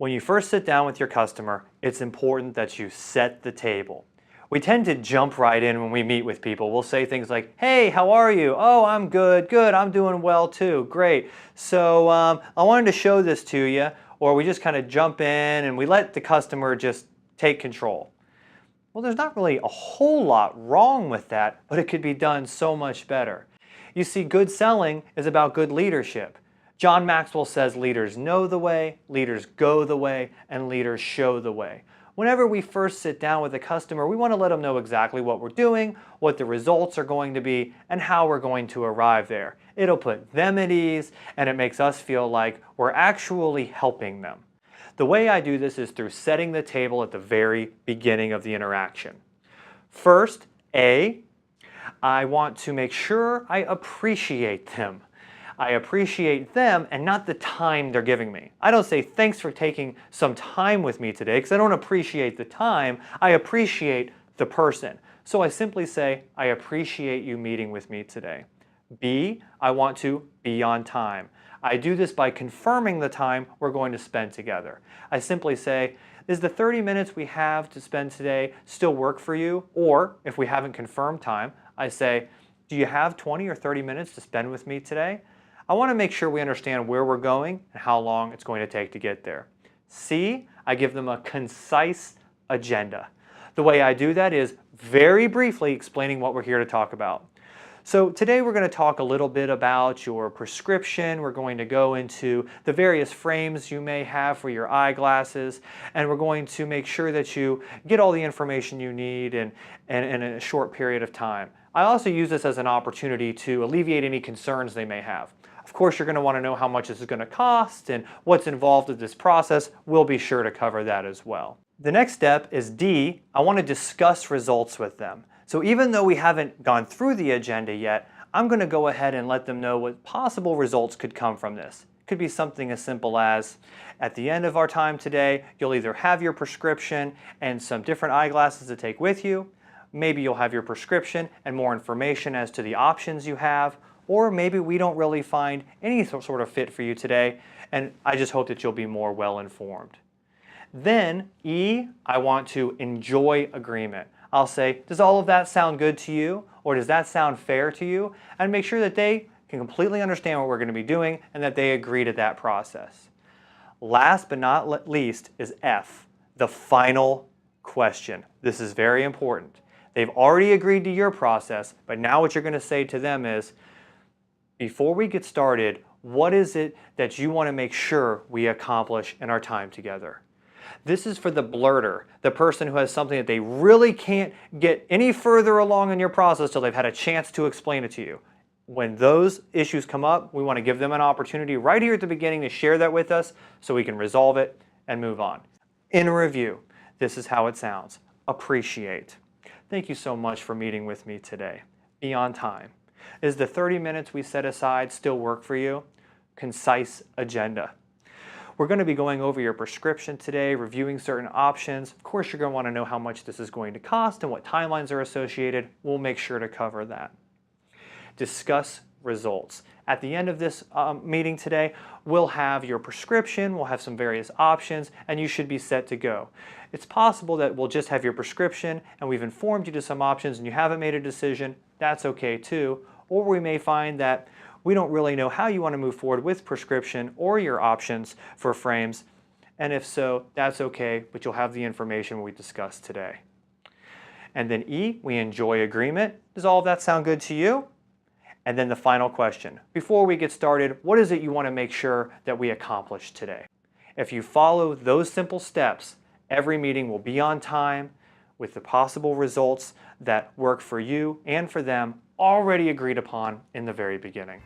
When you first sit down with your customer, it's important that you set the table. We tend to jump right in when we meet with people. We'll say things like, hey, how are you? Oh, I'm good, good, I'm doing well too, great. So I wanted to show this to you. Or we just kind of jump in and we let the customer just take control. Well, there's not really a whole lot wrong with that, but it could be done so much better. You see, good selling is about good leadership. John Maxwell says leaders know the way, leaders go the way, and leaders show the way. Whenever we first sit down with a customer, we want to let them know exactly what we're doing, what the results are going to be, and how we're going to arrive there. It'll put them at ease, and it makes us feel like we're actually helping them. The way I do this is through setting the table at the very beginning of the interaction. First, I want to make sure I appreciate them. I appreciate them and not the time they're giving me. I don't say thanks for taking some time with me today because I don't appreciate the time. I appreciate the person. So I simply say, I appreciate you meeting with me today. B, I want to be on time. I do this by confirming the time we're going to spend together. I simply say, is the 30 minutes we have to spend today still work for you? Or if we haven't confirmed time, I say, do you have 20 or 30 minutes to spend with me today? I want to make sure we understand where we're going and how long it's going to take to get there. C, I give them a concise agenda. The way I do that is very briefly explaining what we're here to talk about. So today we're going to talk a little bit about your prescription. We're going to go into the various frames you may have for your eyeglasses, and we're going to make sure that you get all the information you need in a short period of time. I also use this as an opportunity to alleviate any concerns they may have. Of course, you're going to want to know how much this is going to cost and what's involved with this process. We'll be sure to cover that as well. The next step is D, I want to discuss results with them. So even though we haven't gone through the agenda yet, I'm going to go ahead and let them know what possible results could come from this. It could be something as simple as, at the end of our time today, you'll either have your prescription and some different eyeglasses to take with you. Maybe you'll have your prescription and more information as to the options you have. Or maybe we don't really find any sort of fit for you today, and I just hope that you'll be more well informed. Then E, I want to enjoy agreement. I'll say, does all of that sound good to you? Or does that sound fair to you? And make sure that they can completely understand what we're going to be doing and that they agree to that process. Last but not least is F, the final question. This is very important. They've already agreed to your process, but now what you're going to say to them is, before we get started, what is it that you want to make sure we accomplish in our time together? This is for the blurter, the person who has something that they really can't get any further along in your process till they've had a chance to explain it to you. When those issues come up, we want to give them an opportunity right here at the beginning to share that with us so we can resolve it and move on. In review, this is how it sounds. Appreciate. Thank you so much for meeting with me today. Be on time. Is the 30 minutes we set aside still work for you? Concise agenda. We're going to be going over your prescription today, reviewing certain options. Of course, you're going to want to know how much this is going to cost and what timelines are associated. We'll make sure to cover that. Discuss results. At the end of this meeting today, we'll have your prescription, we'll have some various options, and you should be set to go. It's possible that we'll just have your prescription and we've informed you to some options and you haven't made a decision. That's okay too. Or we may find that we don't really know how you want to move forward with prescription or your options for frames. And if so, that's okay, but you'll have the information we discussed today. And then E, we enjoy agreement. Does all of that sound good to you? And then the final question. Before we get started, what is it you want to make sure that we accomplish today? If you follow those simple steps, every meeting will be on time with the possible results that work for you and for them already agreed upon in the very beginning.